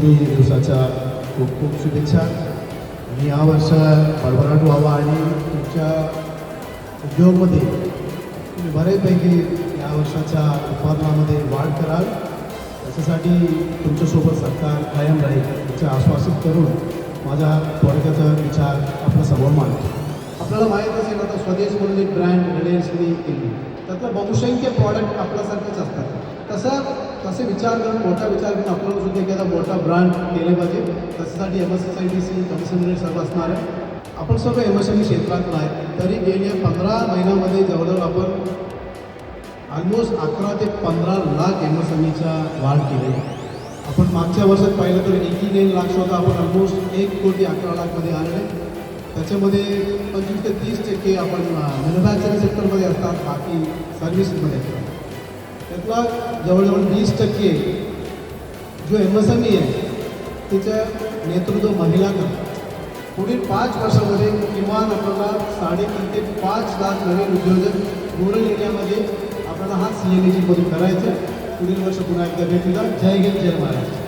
एम.एस.एम.ई दिवसाच्या खूप खूप शुभेच्छा. आणि या वर्ष भरभराट व्हावा आणि तुमच्या उद्योगमध्ये तुम्ही बऱ्यापैकी या वर्षाच्या उत्पादनामध्ये वाढ कराल. त्याच्यासाठी तुमच्यासोबत सरकार कायम राहील याचे आश्वासित करून माझा थोडक्याचा विचार आपल्या समोर मांडतो. आपल्याला माहीत असेल आता स्वदेश म्हणून एक ब्रँड रिलायन्सने केली, त्यातलं बहुसंख्य प्रॉडक्ट आपल्यासारखेच असतात. तसे विचार करून मोठा विचार करून आपल्याला सुद्धा एखादा मोठा ब्रँड केले पाहिजे. त्याच्यासाठी MSIDC कमिशनरेट सर्व असणार आहे. आपण सर्व MSME क्षेत्रातलं आहे, तरी गेल्या 15 महिन्यामध्ये जवळजवळ आपण ऑलमोस्ट 11 ते 15 लाख MSMEच्या वाढ केली. आपण मागच्या वर्षात पाहिलं तर 89 लाख होता, आपण ऑलमोस्ट 1,11,00,000 आलेले. त्याच्यामध्ये 25 ते 30% आपण मॅन्युफॅक्चरिंग सेक्टरमध्ये असतात, बाकी सर्व्हिसमध्ये असतात. त्यातला जवळजवळ 20% जो MSME आहे तिचं नेतृत्व महिला करतात. पुढील 5 वर्षामध्ये किमान आपल्याला 3.5 ते 5 लाख नवीन उद्योजक रुरल एरियामध्ये आपल्याला हा CNG मधून करायचं. पुढील वर्ष पुन्हा एकदा भेटूया. जय हिंद, जय महाराष्ट्र.